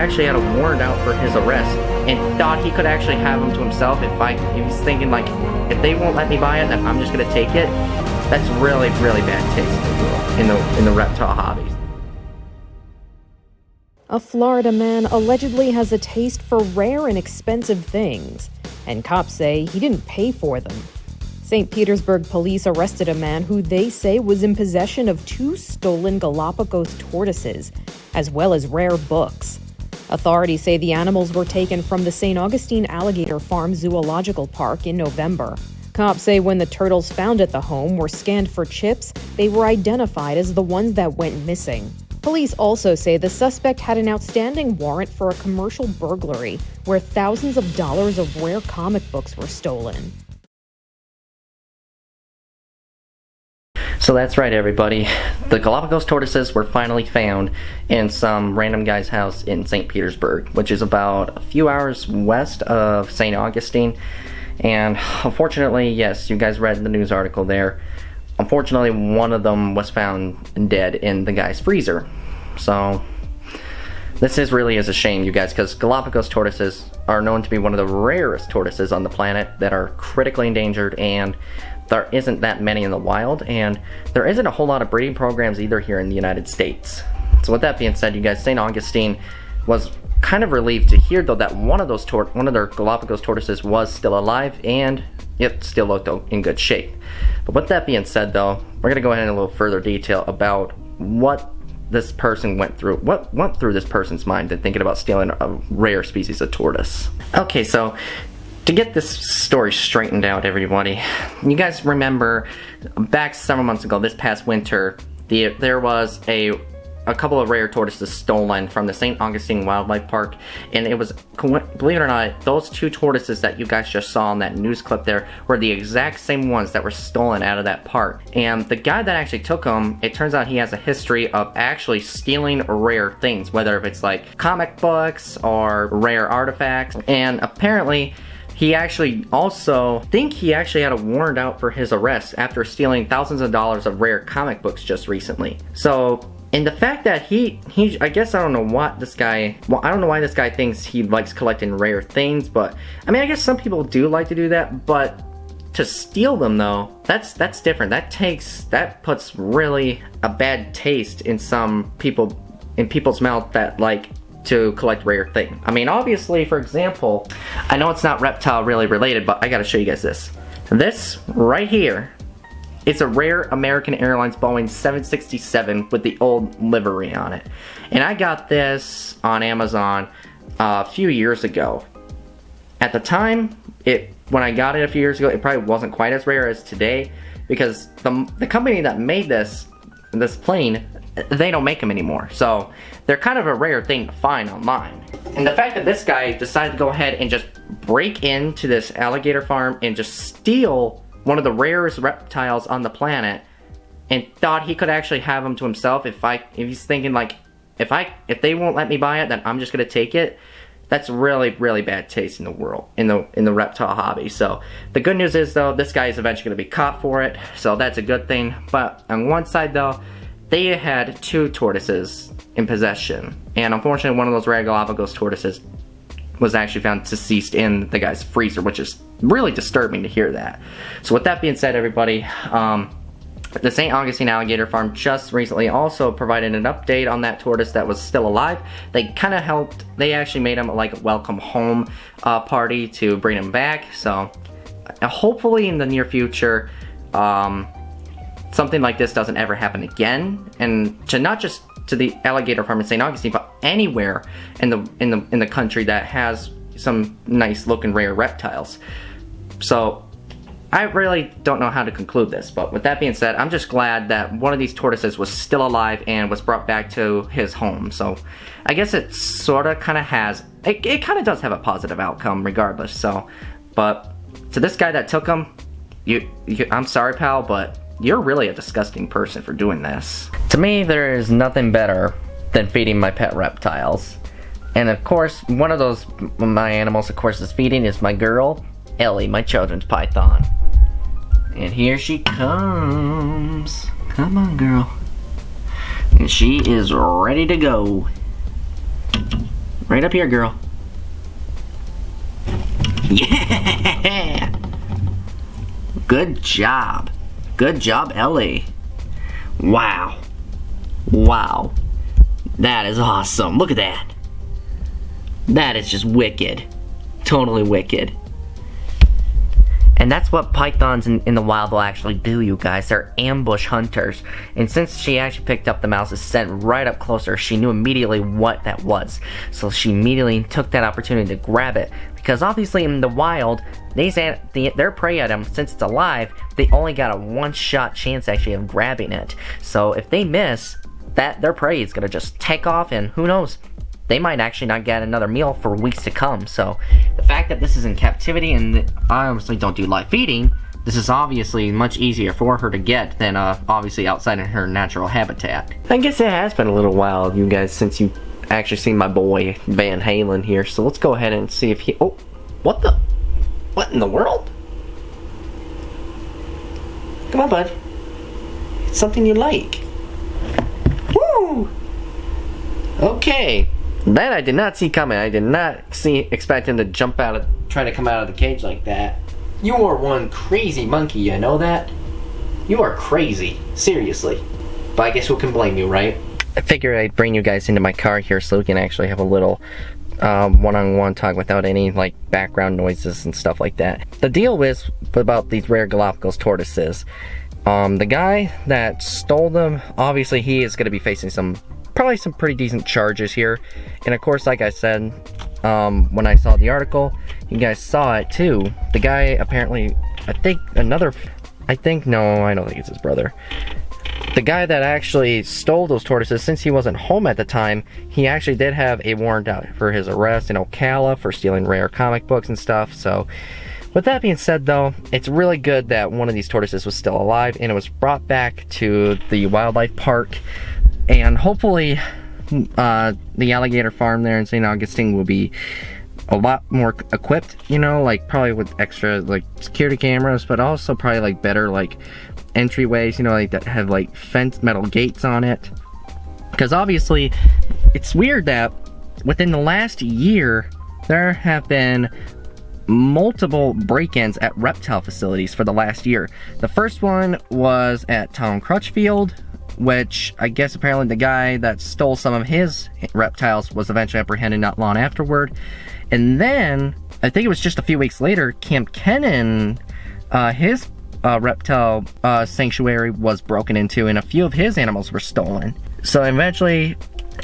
Actually had a warrant out for his arrest and thought he could actually have him to himself if he's thinking like, if they won't let me buy it, then I'm just gonna take it. That's really bad taste in the reptile hobby. A Florida man allegedly has a taste for rare and expensive things, and cops say he didn't pay for them. St. Petersburg police arrested a man who they say was in possession of 2 stolen Galapagos tortoises, as well as rare books. Authorities say the animals were taken from the St. Augustine Alligator Farm Zoological Park in November. Cops say when the turtles found at the home were scanned for chips, they were identified as the ones that went missing. Police also say the suspect had an outstanding warrant for a commercial burglary where thousands of dollars of rare comic books were stolen. So that's right, everybody. The Galapagos tortoises were finally found in some random guy's house in St. Petersburg, which is about a few hours west of St. Augustine. And unfortunately, yes, you guys read the news article there. Unfortunately, one of them was found dead in the guy's freezer. So this really is a shame, you guys, because Galapagos tortoises are known to be one of the rarest tortoises on the planet that are critically endangered, and there isn't that many in the wild, and there isn't a whole lot of breeding programs either here in the United States. So with that being said, you guys, St. Augustine was kind of relieved to hear though that one of their Galapagos tortoises was still alive, and it still looked in good shape. But with that being said though, we're gonna go ahead in a little further detail about what this person went through, what went through this person's mind in thinking about stealing a rare species of tortoise. Okay, so to get this story straightened out, everybody, you guys remember back several months ago, this past winter, there was a couple of rare tortoises stolen from the St. Augustine Wildlife Park, and it was, believe it or not, those 2 tortoises that you guys just saw in that news clip there were the exact same ones that were stolen out of that park. And the guy that actually took them, it turns out he has a history of actually stealing rare things, whether if it's like comic books or rare artifacts, and apparently he actually had a warrant out for his arrest after stealing thousands of dollars of rare comic books just recently. So, and the fact that I guess I don't know why this guy thinks he likes collecting rare things, but I mean, I guess some people do like to do that, but to steal them though, that's different. That puts really a bad taste in people's mouth that like to collect rare things. I mean, obviously, for example, I know it's not reptile really related, but I gotta show you guys this. This right here, it's a rare American Airlines Boeing 767 with the old livery on it. And I got this on Amazon a few years ago. At the time, when I got it a few years ago, it probably wasn't quite as rare as today, because the company that made this plane, they don't make them anymore. So they're kind of a rare thing to find online. And the fact that this guy decided to go ahead and just break into this alligator farm and just steal one of the rarest reptiles on the planet, and thought he could actually have him to himself if he's thinking like, if they won't let me buy it, then I'm just gonna take it. That's really bad taste in the world, in the reptile hobby. So the good news is though, this guy is eventually gonna be caught for it, so that's a good thing. But on one side though, they had 2 tortoises in possession, and unfortunately one of those rare Galapagos tortoises was actually found deceased in the guy's freezer, which is really disturbing to hear that. So with that being said, everybody, the St. Augustine Alligator Farm just recently also provided an update on that tortoise that was still alive. They kind of helped, they actually made him like a welcome home party to bring him back. So hopefully in the near future, something like this doesn't ever happen again, and to not just to the alligator farm in St. Augustine, but anywhere in the country that has some nice looking rare reptiles. So I really don't know how to conclude this, but with that being said, I'm just glad that one of these tortoises was still alive and was brought back to his home. So I guess it sort of kind of has, it kind of does have a positive outcome regardless. So, but to this guy that took him, I'm sorry, pal, but you're really a disgusting person for doing this. To me, there is nothing better than feeding my pet reptiles. And of course, one of those, my animals of course is feeding is my girl, Ellie, my children's python. And here she comes. Come on, girl. And she is ready to go. Right up here, girl. Yeah! Good job. Good job, Ellie. Wow. Wow. That is awesome. Look at that. That is just wicked. Totally wicked. And that's what pythons in the wild will actually do, you guys. They're ambush hunters. And since she actually picked up the mouse's scent right up closer, she knew immediately what that was. So she immediately took that opportunity to grab it. Because obviously in the wild, their prey item, since it's alive, they only got a one-shot chance actually of grabbing it. So if they miss, their prey is going to just take off, and who knows? They might actually not get another meal for weeks to come. So the fact that this is in captivity, and I obviously don't do live feeding, this is obviously much easier for her to get than obviously outside in her natural habitat. I guess it has been a little while, you guys, since you actually seen my boy Van Halen here. So let's go ahead and see if he... Oh, what in the world? Come on, bud. It's something you like. Woo! Okay. That I did not see coming. I did not expect him to try to come out of the cage like that. You are one crazy monkey, you know that? You are crazy. Seriously. But I guess who can blame you, right? I figured I'd bring you guys into my car here so we can actually have a little one-on-one talk without any like background noises and stuff like that. The deal is about these rare Galapagos tortoises. The guy that stole them, obviously he is going to be facing probably some pretty decent charges here. And of course, like I said, when I saw the article, you guys saw it too. The guy apparently, I don't think it's his brother. The guy that actually stole those tortoises, since he wasn't home at the time, he actually did have a warrant out for his arrest in Ocala for stealing rare comic books and stuff. So with that being said, though, it's really good that one of these tortoises was still alive and it was brought back to the wildlife park. And hopefully the alligator farm there in St. Augustine will be a lot more equipped, you know, like probably with extra like security cameras, but also probably like better like entryways, you know, like that have like metal gates on it. Because obviously it's weird that within the last year there have been multiple break-ins at reptile facilities for the last year. The first one was at Tom Crutchfield, which I guess apparently the guy that stole some of his reptiles was eventually apprehended not long afterward. And then, I think it was just a few weeks later, Camp Kennan, his reptile sanctuary was broken into and a few of his animals were stolen. So eventually,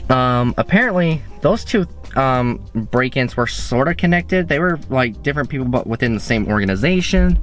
apparently, those two break-ins were sort of connected. They were like different people but within the same organization.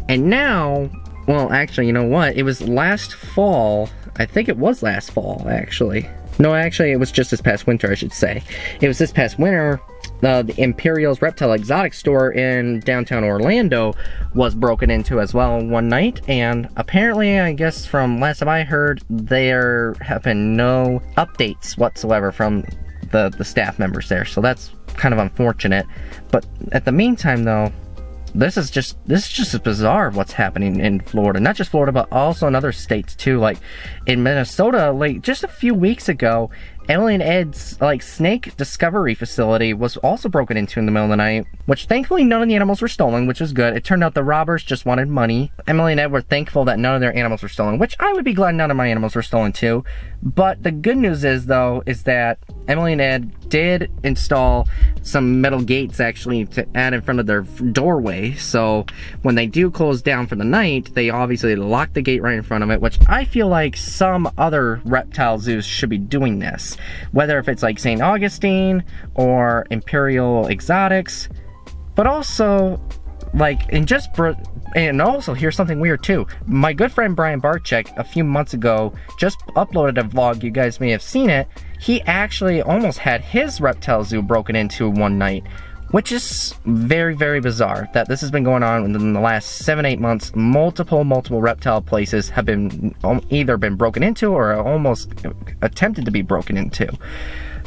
And now, well, actually, you know what? It was last fall. I think it was last fall, actually. No, actually, it was just this past winter, I should say. It was this past winter. The Imperial's Reptile Exotic store in downtown Orlando was broken into as well one night. And apparently, I guess from last time I heard, there have been no updates whatsoever from the staff members there. So that's kind of unfortunate. But at the meantime, though, this is just bizarre what's happening in Florida. Not just Florida, but also in other states too. Like in Minnesota, like just a few weeks ago, Emily and Ed's like snake discovery facility was also broken into in the middle of the night, which thankfully none of the animals were stolen, which was good. It turned out the robbers just wanted money. Emily and Ed were thankful that none of their animals were stolen, which I would be glad none of my animals were stolen too. But the good news is, though, is that Emily and Ed did install some metal gates actually to add in front of their doorway. So when they do close down for the night, they obviously lock the gate right in front of it, which I feel like some other reptile zoos should be doing this. Whether if it's like St. Augustine or Imperial Exotics, but also like and also here's something weird too. My good friend Brian Barczyk a few months ago just uploaded a vlog. You guys may have seen it. He actually almost had his reptile zoo broken into one night, which is very, very bizarre that this has been going on in the last 7-8 months. Multiple reptile places have been either been broken into or almost attempted to be broken into.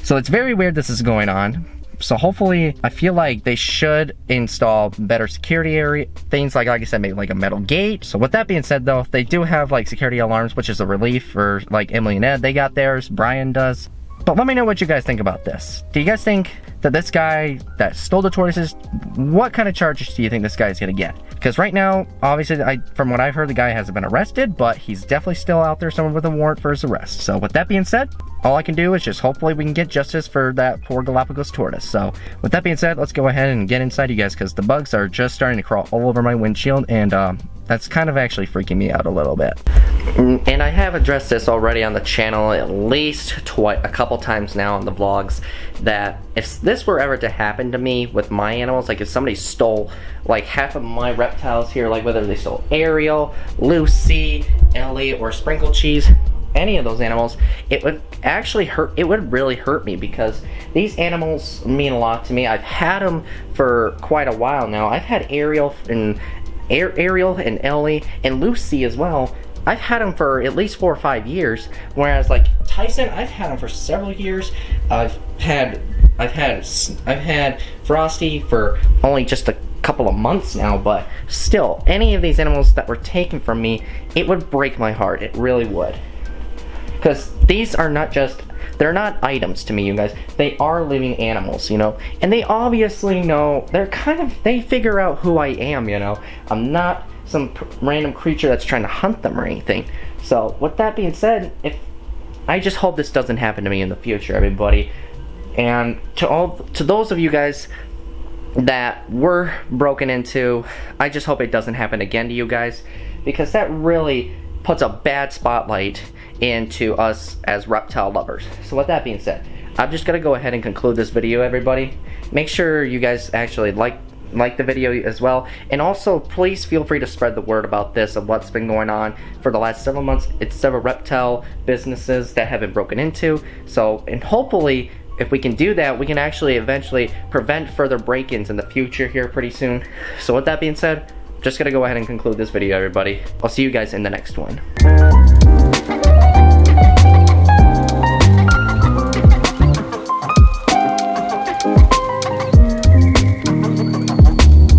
So it's very weird this is going on. So hopefully, I feel like they should install better security area things like I said, maybe like a metal gate. So with that being said, though, they do have like security alarms, which is a relief for like Emily and Ed. They got theirs. Brian does. But let me know what you guys think about this. Do you guys think that this guy that stole the tortoises, what kind of charges do you think this guy is going to get? Because right now, obviously, from what I've heard, the guy hasn't been arrested, but he's definitely still out there somewhere with a warrant for his arrest. So with that being said, all I can do is just hopefully we can get justice for that poor Galapagos tortoise. So with that being said, let's go ahead and get inside, you guys, because the bugs are just starting to crawl all over my windshield, and that's kind of actually freaking me out a little bit. And I have addressed this already on the channel at least a couple times now on the vlogs, that if this were ever to happen to me with my animals, like if somebody stole like half of my reptiles here, like whether they stole Ariel, Lucy, Ellie, or Sprinkle Cheese, any of those animals, it would actually hurt. It would really hurt me, because these animals mean a lot to me. I've had them for quite a while now. I've had Ariel and Ellie and Lucy as well. I've had them for at least 4 or 5 years, whereas like Tyson, I've had him for several years. I've had Frosty for only just a couple of months now, but still, any of these animals that were taken from me, it would break my heart. It really would. Because these are not just, they're not items to me, you guys. They are living animals, you know. And they obviously know, they figure out who I am, you know. I'm not some random creature that's trying to hunt them or anything. So, with that being said, I just hope this doesn't happen to me in the future, everybody. And to those of you guys that were broken into, I just hope it doesn't happen again to you guys, because that really puts a bad spotlight into us as reptile lovers. So with that being said, I'm just gonna go ahead and conclude this video, everybody. Make sure you guys actually like the video as well, and also please feel free to spread the word about this, of what's been going on for the last several months. It's several reptile businesses that have been broken into, so, and hopefully if we can do that, we can actually eventually prevent further break-ins in the future here pretty soon. So with that being said, just gonna go ahead and conclude this video, everybody. I'll see you guys in the next one.